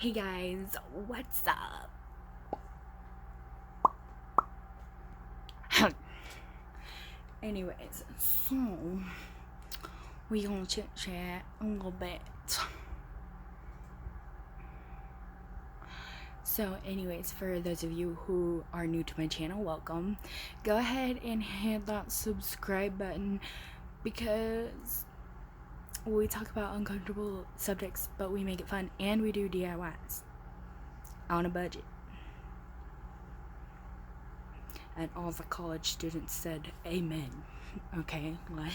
Hey guys, what's up? Anyways, so we gonna chit chat a little bit. So anyways, for those of you who are new to my channel, welcome. Go ahead and hit that subscribe button because we talk about uncomfortable subjects, but we make it fun and we do DIYs on a budget. And all the college students said amen. Okay, like,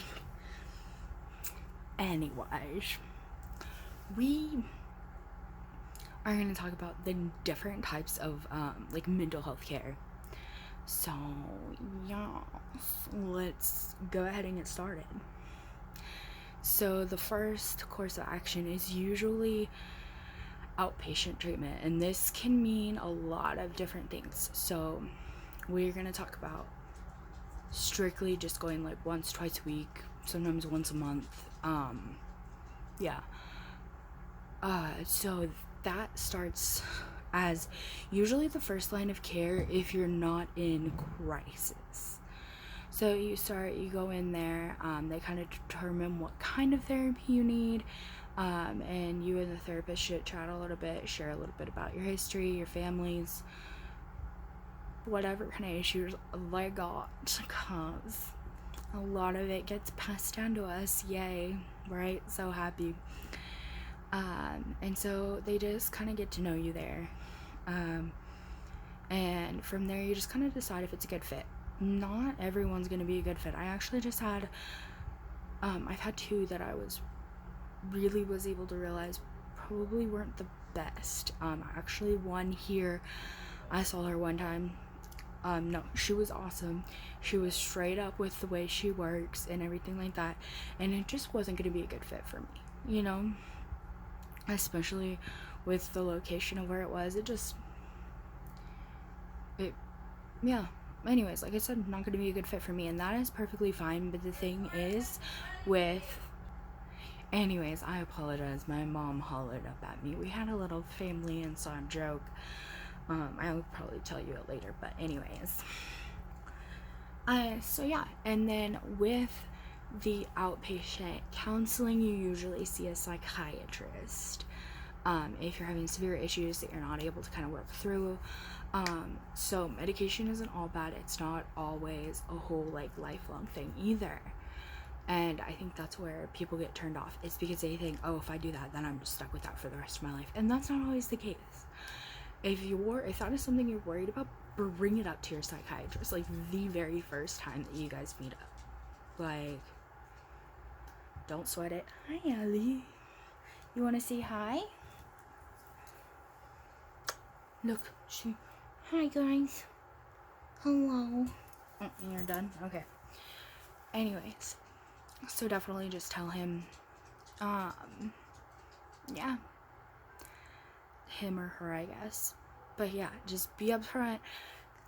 anyways, we are going to talk about the different types of like mental health care. So yeah, let's go ahead and get started. So the first course of action is usually outpatient treatment, and this can mean a lot of different things. So we're going to talk about strictly just going like once, twice a week, sometimes once a month. So that starts as usually the first line of care if you're not in crisis. So you go in there, they kind of determine what kind of therapy you need, and you and the therapist should chat a little bit, share a little bit about your history, your families, whatever kind of issues they got, because a lot of it gets passed down to us. Yay, right? So happy. And so they just kind of get to know you there. And from there, you just kind of decide if it's a good fit. Not everyone's going to be a good fit. I actually just had, I've had two that I was able to realize probably weren't the best. Actually, one here, I saw her one time. No, she was awesome. She was straight up with the way she works and everything like that. And it just wasn't going to be a good fit for me, you know? Especially with the location of where it was. Yeah. Anyways, like I said, not going to be a good fit for me, and that is perfectly fine. But the thing is, anyways, I apologize. My mom hollered up at me. We had a little family inside joke. I'll probably tell you it later, but anyways. So yeah, and then with the outpatient counseling, you usually see a psychiatrist. If you're having severe issues that you're not able to kind of work through. So medication isn't all bad. It's not always a whole like lifelong thing either. And I think that's where people get turned off. It's because they think, oh, if I do that, then I'm just stuck with that for the rest of my life. And that's not always the case. If that is something you're worried about, bring it up to your psychiatrist, like the very first time that you guys meet up. Like, don't sweat it. Hi, Ellie. You want to say hi? Look, hi guys. Hello. You're done? Okay. Anyways, so definitely just tell him, yeah. Him or her, I guess. But yeah, just be upfront.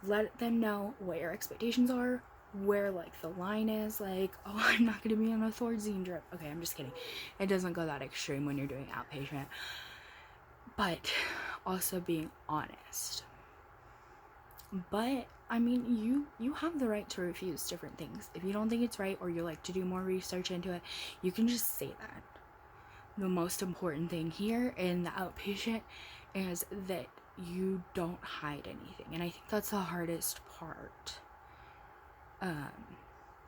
Let them know what your expectations are, where like the line is. Like, oh, I'm not gonna be on a Thorazine drip. Okay, I'm just kidding. It doesn't go that extreme when you're doing outpatient. But also being honest. But I mean, you have the right to refuse different things. If you don't think it's right or you like to do more research into it, you can just say that. The most important thing here in the outpatient is that you don't hide anything. And I think that's the hardest part.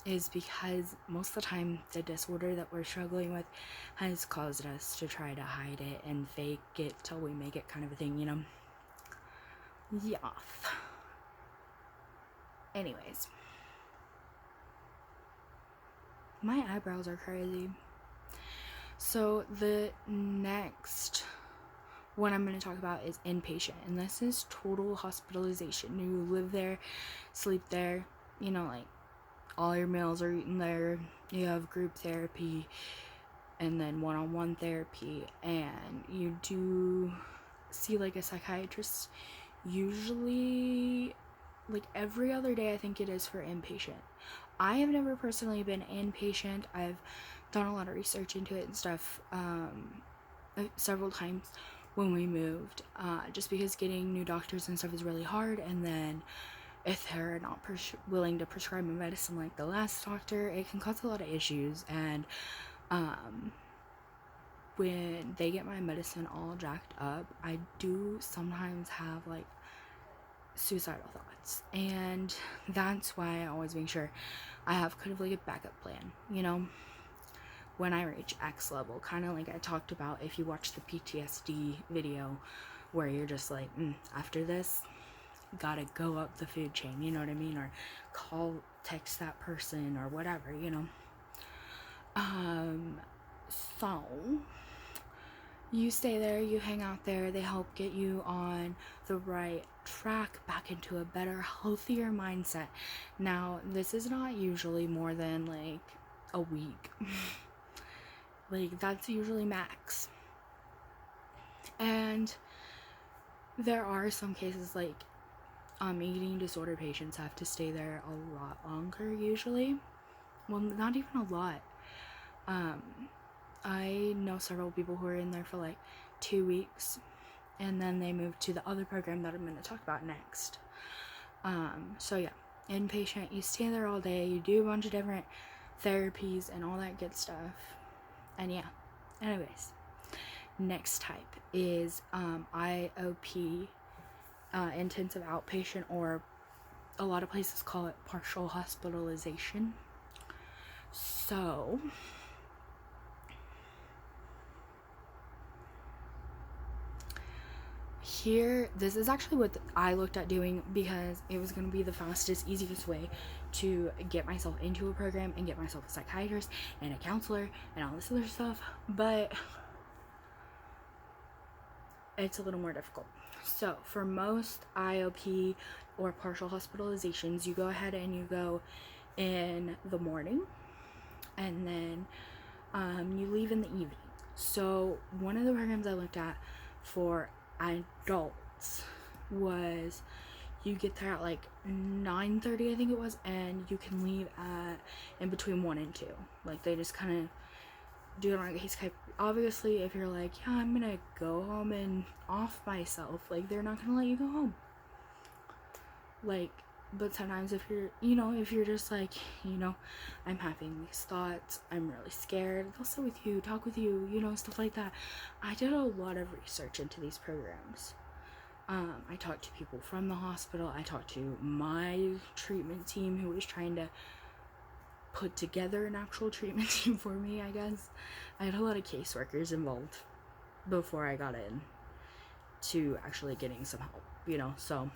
Is because most of the time the disorder that we're struggling with has caused us to try to hide it and fake it till we make it kind of a thing, you know? Yeah. Anyways. My eyebrows are crazy. So the next one I'm going to talk about is inpatient, and this is total hospitalization. You live there, sleep there, you know, like all your meals are eaten there. You have group therapy and then one-on-one therapy, and you do see like a psychiatrist usually like every other day. I think it is for inpatient. I have never personally been inpatient. I've done a lot of research into it and stuff several times, when we moved, just because getting new doctors and stuff is really hard. And then if they're not willing to prescribe a medicine like the last doctor, it can cause a lot of issues. And when they get my medicine all jacked up, I do sometimes have like suicidal thoughts, and that's why I always make sure I have kind of like a backup plan, you know, when I reach X level, kind of like I talked about if you watch the PTSD video where you're just like, after this, gotta go up the food chain, you know what I mean, or text that person or whatever, you know. So you stay there, you hang out there, they help get you on the right track, back into a better, healthier mindset. Now, this is not usually more than like a week. Like, that's usually max. And there are some cases like eating disorder patients have to stay there a lot longer usually. Well, not even a lot. I know several people who are in there for like 2 weeks, and then they move to the other program that I'm going to talk about next. So yeah, inpatient, you stay there all day, you do a bunch of different therapies and all that good stuff. And yeah, anyways, next type is IOP, intensive outpatient, or a lot of places call it partial hospitalization. So here, this is actually what I looked at doing because it was going to be the fastest, easiest way to get myself into a program and get myself a psychiatrist and a counselor and all this other stuff, but it's a little more difficult. So for most IOP or partial hospitalizations, you go ahead and you go in the morning, and then you leave in the evening. So one of the programs I looked at for adults was you get there at like 9:30, I think it was, and you can leave at in between 1 and 2. Like, they just kind of do it on a case. Obviously, if you're like, yeah, I'm gonna go home and off myself, like, they're not gonna let you go home. Like, but sometimes if you're just like, I'm having these thoughts, I'm really scared, they'll sit with you, talk with you, stuff like that. I did a lot of research into these programs. I talked to people from the hospital. I talked to my treatment team who was trying to put together an actual treatment team for me, I guess. I had a lot of caseworkers involved before I got in to actually getting some help, so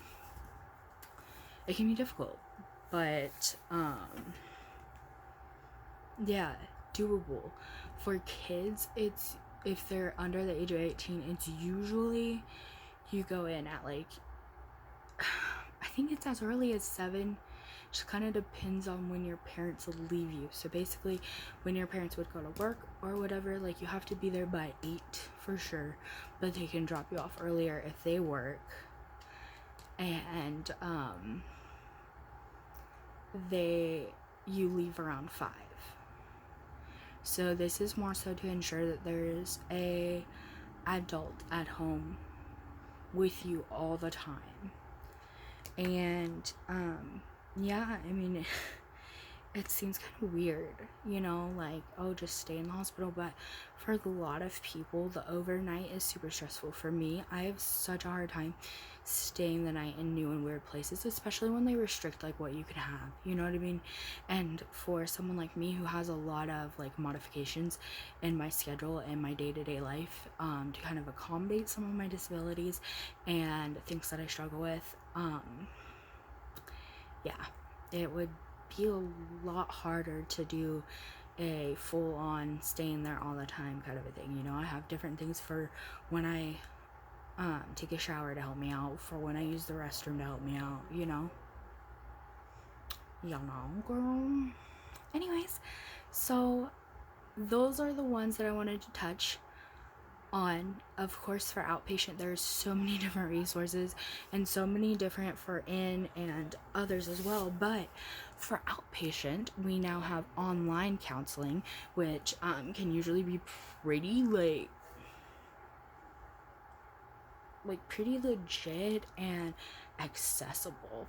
it can be difficult, but yeah, doable. For kids, it's, if they're under the age of 18, it's usually you go in at like, I think it's as early as 7. Just kind of depends on when your parents leave you. So basically, when your parents would go to work or whatever, like, you have to be there by 8 for sure, but they can drop you off earlier if they work. And you leave around 5. So this is more so to ensure that there's a adult at home with you all the time. And yeah, I mean, it seems kind of weird, like, oh, just stay in the hospital, but for a lot of people, the overnight is super stressful. For me, I have such a hard time staying the night in new and weird places, especially when they restrict like what you can have, you know what I mean? And for someone like me who has a lot of like modifications in my schedule and my day-to-day life, to kind of accommodate some of my disabilities and things that I struggle with, yeah, it would be a lot harder to do a full-on staying there all the time kind of a thing. I have different things for when I take a shower to help me out, for when I use the restroom to help me out, girl. Anyways, so those are the ones that I wanted to touch on. Of course, for outpatient, there's so many different resources and so many different for in and others as well, but for outpatient, we now have online counseling, which can usually be pretty late. like pretty legit and accessible.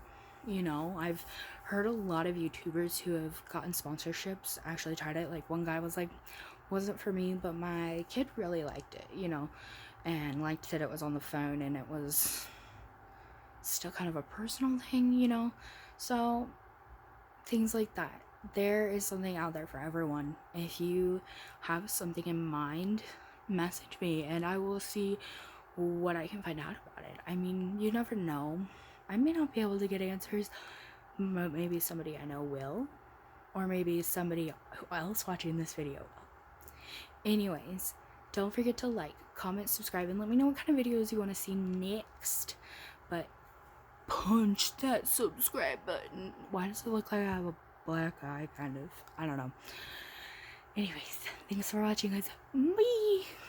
You know, I've heard a lot of YouTubers who have gotten sponsorships actually tried it. Like one guy was like, wasn't for me, but my kid really liked it, you know, and liked that it was on the phone and it was still kind of a personal thing, you know. So things like that. There is something out there for everyone. If you have something in mind, message me and I will see what I can find out about it. I mean, you never know. I may not be able to get answers, but maybe somebody I know will, or maybe somebody else watching this video will. Anyways, don't forget to like, comment, subscribe, and let me know what kind of videos you want to see next. But punch that subscribe button. Why does it look like I have a black eye, kind of? I don't know. Anyways, thanks for watching, guys. Bye!